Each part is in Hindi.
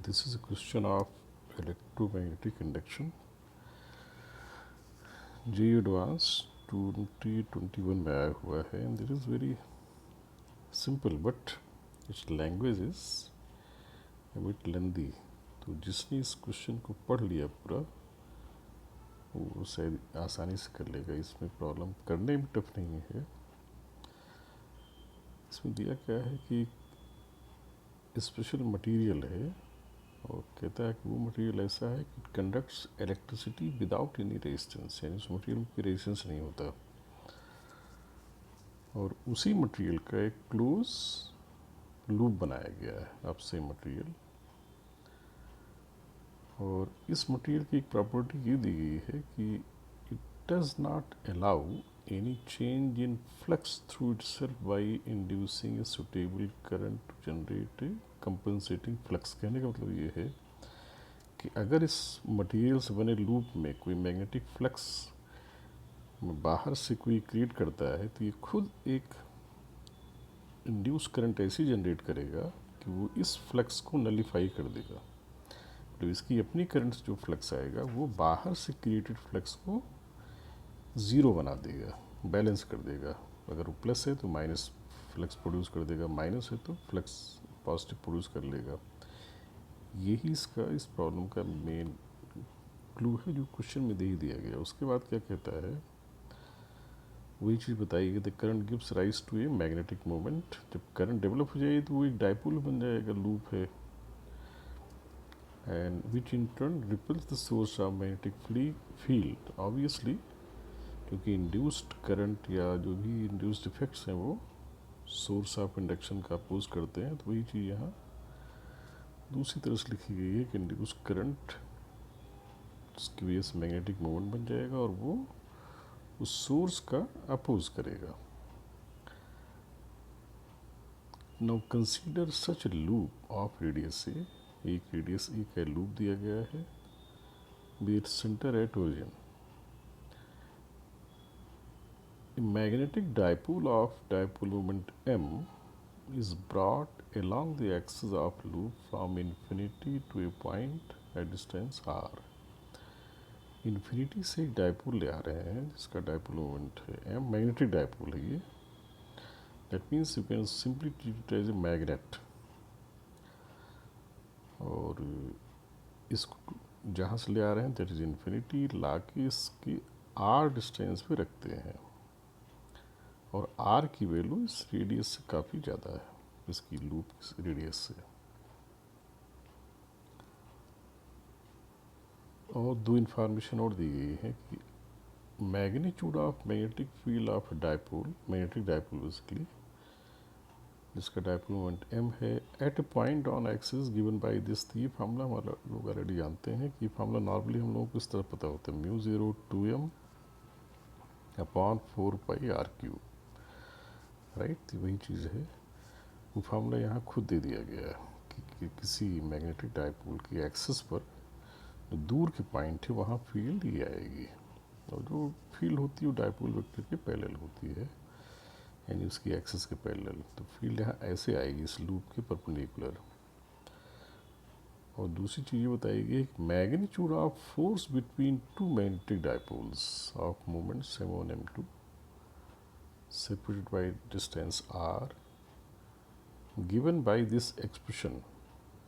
This is a question of electromagnetic induction. JEE Advanced 2021 में आया हुआ है and it is very simple but its language is a bit lengthy. तो जिसने इस क्वेश्चन को पढ़ लिया पूरा वो शायद आसानी से कर लेगा. इसमें प्रॉब्लम करने में टफ नहीं है. इसमें दिया क्या है कि स्पेशल मटेरियल है और कहता है कि वो मटेरियल ऐसा है कि conducts electricity without any resistance, यानी उस मटेरियल में कोई रेजिस्टेंस नहीं होता. और उसी मटेरियल का एक क्लोज लूप बनाया गया है अब सेम मटेरियल. और इस मटेरियल की एक प्रॉपर्टी ये दी गई है कि it does not allow any change in flux through itself by inducing a suitable current to generate a compensating flux. कहने का मतलब ये है कि अगर इस मटेरियल से बने लूप में कोई मैग्नेटिक फ्लक्स बाहर से कोई क्रिएट करता है तो ये खुद एक इंड्यूस करंट ऐसी जनरेट करेगा कि वो इस फ्लक्स को नलीफाई कर देगा. तो इसकी अपनी करंट जो फ्लक्स आएगा वो बाहर से क्रिएटेड फ्लक्स को ज़ीरो बना देगा, बैलेंस कर देगा. अगर वो प्लस है तो माइनस फ्लक्स प्रोड्यूस कर देगा, माइनस है तो फ्लक्स पॉजिटिव प्रोड्यूस कर लेगा. यही इसका इस प्रॉब्लम का मेन क्लू है जो क्वेश्चन में दे ही दिया गया. उसके बाद क्या कहता है, वही चीज़ बताई कि the current gives rise to a magnetic moment. जब करंट डेवलप हो जाएगी तो वो एक डाइपोल बन जाएगा, लूप है, and which in turn repels the source of magnetic field. Obviously क्योंकि इंड्यूस्ड करंट या जो भी इंड्यूस्ड इफेक्ट्स हैं वो सोर्स ऑफ इंडक्शन का अपोज करते हैं. तो वही चीज़ यहाँ दूसरी तरह से लिखी गई है कि इंड्यूस्ड करंट उसकी वजह से मैग्नेटिक मोमेंट बन जाएगा और वो उस सोर्स का अपोज करेगा. Now consider such a loop of radius a. एक रेडियस ए का लूप दिया गया है with centre at origin. Magnetic dipole of dipole moment m is brought along the axis of loop from infinity to a point at distance r. Infinity से एक डाइपोल ले आ रहे हैं जिसका डाइपोल मोमेंट है m. मैग्नेटिक डाइपोल है ये. That means you can simply treat it as a magnet. और इसको जहाँ से ले आ रहे हैं दैट इज इन्फिनिटी, ला के इसकी r डिस्टेंस पे रखते हैं. और r की वैल्यू इस रेडियस से काफ़ी ज़्यादा है, इसकी लूप रेडियस से. और दो इन्फॉर्मेशन और दी गई है कि magnitude of magnetic field of dipole, magnetic dipole basically जिसका डाइपोल मोमेंट m है, at a point on axis given by this. ये फार्मूला हमारा लोग ऑलरेडी जानते हैं कि फार्मूला नॉर्मली हम लोगों को इस तरह पता होता है, mu 0 2m upon 4πr³. Right, तो वही चीज़ है. वो फार्मूला यहाँ खुद दे दिया गया है कि किसी मैग्नेटिक डाइपोल की एक्सिस पर जो दूर के पॉइंट है वहाँ फील्ड ये आएगी. और जो फील्ड होती है वो डाइपोल वेक्टर के पैरेलल होती है, यानी उसकी एक्सिस के पैरेलल. तो फील्ड यहाँ ऐसे आएगी इस लूप के परपेंडिकुलर. और दूसरी चीज़ ये बताई गई magnitude of force between two magnetic dipoles of moments m1 m2 separated by distance r given by this expression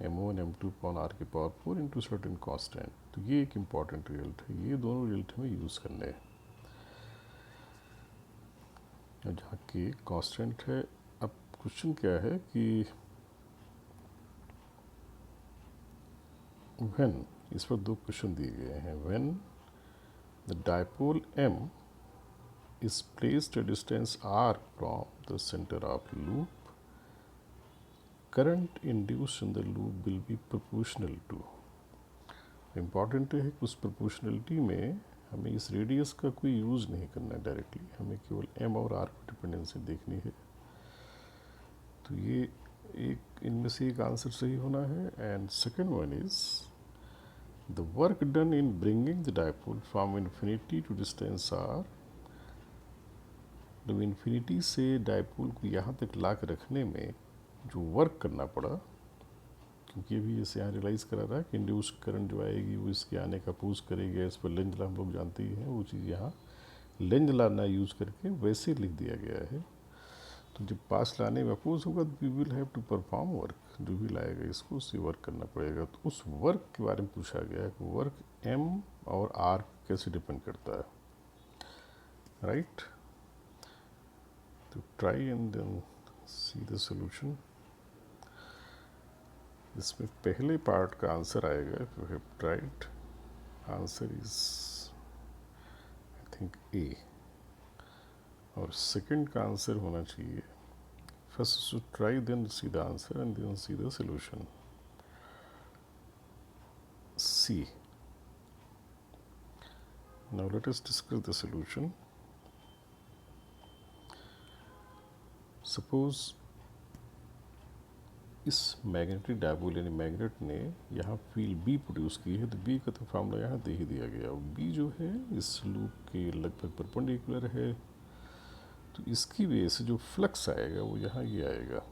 m1 m2 upon r की पावर 4 into certain constant. तो ये एक इम्पॉर्टेंट रिजल्ट है. ये दोनों रिजल्ट हमें यूज़ करने हैं. जहाँ की कांस्टेंट है. अब क्वेश्चन क्या है कि व्हेन, इस पर दो क्वेश्चन दिए गए हैं. When the dipole m is placed at distance r from the center of loop, current induced in the loop will be proportional to. Important है कि उस प्रोपोर्शनलिटी में हमें इस रेडियस का कोई यूज़ नहीं करना है डायरेक्टली, हमें केवल m और r की डिपेंडेंसी देखनी है. तो ये एक इनमें से एक आंसर सही होना है. And second one is the work done in bringing the dipole from infinity to distance r. जब इन्फिनिटी से डाइपोल को यहाँ तक ला कर रखने में जो वर्क करना पड़ा क्योंकि अभी जैसे यहाँ रियलाइज़ करा रहा है कि इंड्यूस्ड करंट जो आएगी वो इसके आने का अपोज करेगी, इस पर लेंज लॉ हम लोग जानते ही हैं, वो चीज़ यहाँ लेंज लॉ ना यूज़ करके वैसे लिख दिया गया है। तो जब पास लाने में अपोज होगा तो we will have to perform work, जो भी लाएगा इसको उससे वर्क करना पड़ेगा। तो उस वर्क के बारे में पूछा गया है कि वर्क एम और आर कैसे डिपेंड करता है, राइट। तो try and then see the solution. इसमें पहले पार्ट का आंसर आएगा, you have tried, answer is I think A, और सेकंड का आंसर होना चाहिए first should try, then see the answer and then see the solution. C. Now let us discuss the solution. Suppose इस मैग्नेटिक डायपोल यानी मैग्नेट ने यहाँ फील्ड बी प्रोड्यूस की है, तो बी का तो फार्मूला यहाँ दे ही दिया गया, और बी जो है इस लूप के लगभग परपेंडिकुलर है, तो इसकी वजह से जो फ्लक्स आएगा वो यहाँ ये आएगा,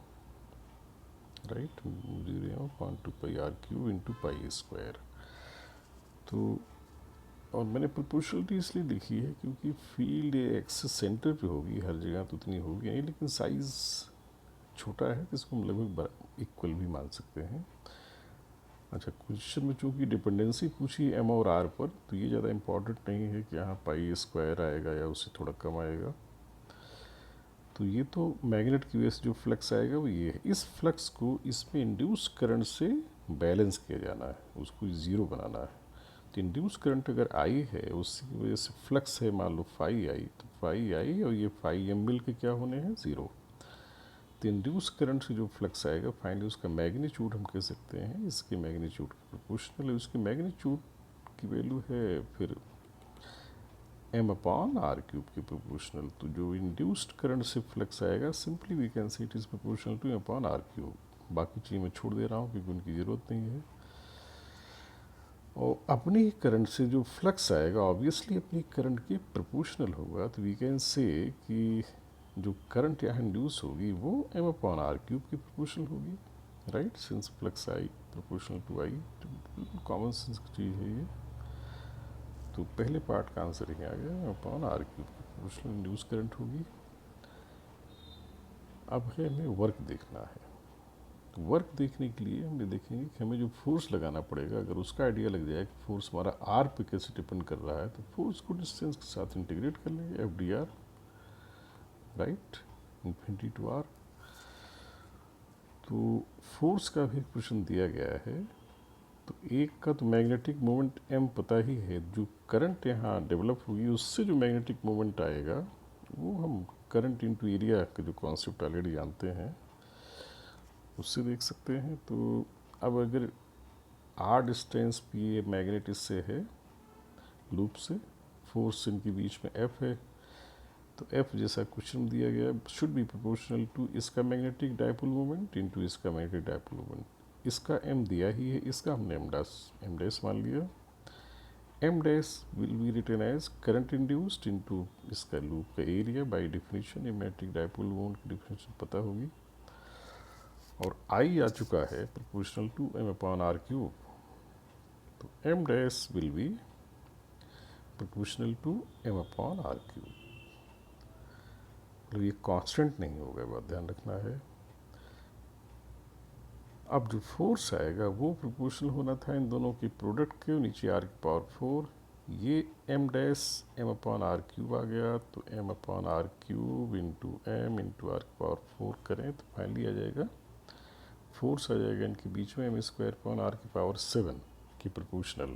right, 0.2πr³ into pi square. तो और मैंने प्रोपोर्शनलिटी इसलिए लिखी है क्योंकि फील्ड एक्सेस सेंटर पे होगी, हर जगह तो उतनी होगी नहीं, लेकिन साइज़ छोटा है तो इसको हम लगभग इक्वल भी मान सकते हैं। अच्छा, क्वेश्चन में चूँकि डिपेंडेंसी पूछी एम और आर पर, तो ये ज़्यादा इम्पॉर्टेंट नहीं है कि यहाँ पाई स्क्वायर आएगा या उससे थोड़ा कम आएगा। तो ये तो मैग्नेट की वजह से जो फ्लक्स आएगा वो ये है, इस फ्लक्स को इसमें इंड्यूस करंट से बैलेंस किया जाना है, उसको ज़ीरो बनाना है। तो इंड्यूस करंट अगर आई है, उसकी वजह से फ्लक्स है मान लो फाई आई, तो फाई आई और ये फाई एम मिल के क्या होने हैं, ज़ीरो। तो इंड्यूस करंट से जो फ्लक्स आएगा फाइनली उसका मैग्नीट्यूड हम कह सकते हैं इसके मैग्नीट्यूड के प्रोपोर्शनल है, उसकी मैग्नीट्यूड की वैल्यू है फिर m/r³ के प्रोपोर्शनल। तो जो इंड्यूस्ड करंट से फ्लक्स आएगा simply we can say it is proportional to m/r³। बाकी चीज़ मैं छोड़ दे रहा हूँ क्योंकि उनकी ज़रूरत नहीं है। और अपनी करंट से जो फ्लक्स आएगा ऑब्वियसली अपनी करंट के प्रोपोर्शनल होगा, तो वी कैन से कि जो करंट यहाँ इंड्यूस होगी वो m/r³ की प्रोपोर्शनल होगी, right, since flux I proportional to I, बिल्कुल कॉमन सेंस की चीज़ है ये। तो पहले पार्ट का आंसर ही आ गया, m/r³ की प्रोपोर्शनल इंड्यूस करंट होगी। अब है हमें वर्क देखना है। तो वर्क देखने के लिए हम ये देखेंगे कि हमें जो फोर्स लगाना पड़ेगा, अगर उसका आइडिया लग जाए कि फोर्स हमारा आर पे कैसे डिपेंड कर रहा है, तो फोर्स को डिस्टेंस के साथ इंटीग्रेट कर लेंगे, FDR, right, infinity to R. तो फोर्स का भी क्वेश्चन दिया गया है। तो एक का तो मैग्नेटिक मोमेंट m पता ही है, जो करंट यहाँ डेवलप होगी उससे जो मैग्नेटिक मोमेंट आएगा वो हम करंट इनटू एरिया का जो कॉन्सेप्ट ऑलरेडी जानते हैं उससे देख सकते हैं। तो अब अगर r डिस्टेंस पे ये मैग्नेट इससे है लूप से, फोर्स इनके बीच में F है, तो F जैसा क्वेश्चन दिया गया शुड बी प्रोपोर्शनल टू इसका मैग्नेटिक डायपोल मोमेंट इनटू इसका मैग्नेटिक डायपोल मोमेंट। इसका m दिया ही है, इसका हमने m डैश मान लिया। m dash will be written as current induced into इसका लूप का एरिया, बाय डेफिनेशन ये मैग्नेटिक डायपोल मोमेंट की डेफिनेशन पता होगी। और I आ चुका है प्रोपोर्शनल टू m/r³, तो m dash will be proportional to m/r³। मतलब ये कांस्टेंट नहीं होगा, बात ध्यान रखना है। अब जो फोर्स आएगा वो प्रोपोर्शनल होना था इन दोनों के प्रोडक्ट के, नीचे r⁴, ये m डैश m/r³ आ गया, तो m/r³ into m into r⁴ करें तो फाइनली आ जाएगा फोर्स आ जाएगा इनके बीच में m²r⁴ की प्रोपोर्शनल।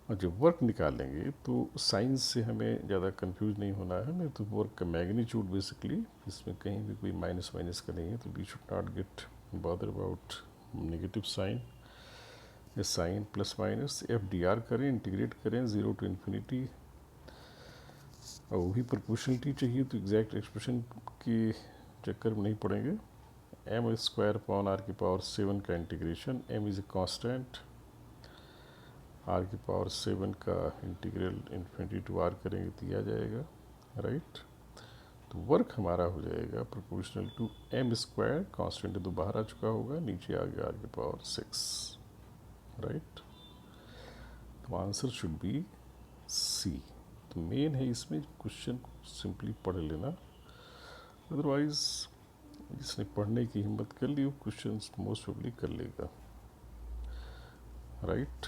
और जब वर्क निकालेंगे तो साइंस से हमें ज़्यादा कंफ्यूज नहीं होना है, नहीं तो वर्क का मैग्नीट्यूड बेसिकली इसमें कहीं भी कोई माइनस माइनस का नहीं है, तो we should not get bother about negative sign. ये साइन प्लस माइनस FDR करें, इंटीग्रेट करें 0 टू इन्फिनिटी, और वो भी प्रोपोर्शनलिटी चाहिए तो एग्जैक्ट एक्सप्रेशन के चक्कर में नहीं पड़ेंगे। m² r⁴ का integration, m is a constant, r⁴ का इंटीग्रल इन्फिनिटी टू r करेंगे तो आ जाएगा, राइट। तो वर्क हमारा हो जाएगा proportional to M square, constant तो बाहर आ चुका होगा, नीचे आ गया r⁴, राइट। तो आंसर शुड बी सी। तो मेन है इसमें क्वेश्चन को सिंपली पढ़ लेना, अदरवाइज जिसने पढ़ने की हिम्मत कर ली वो क्वेश्चन मोस्ट प्रोबेबली कर लेगा, राइट।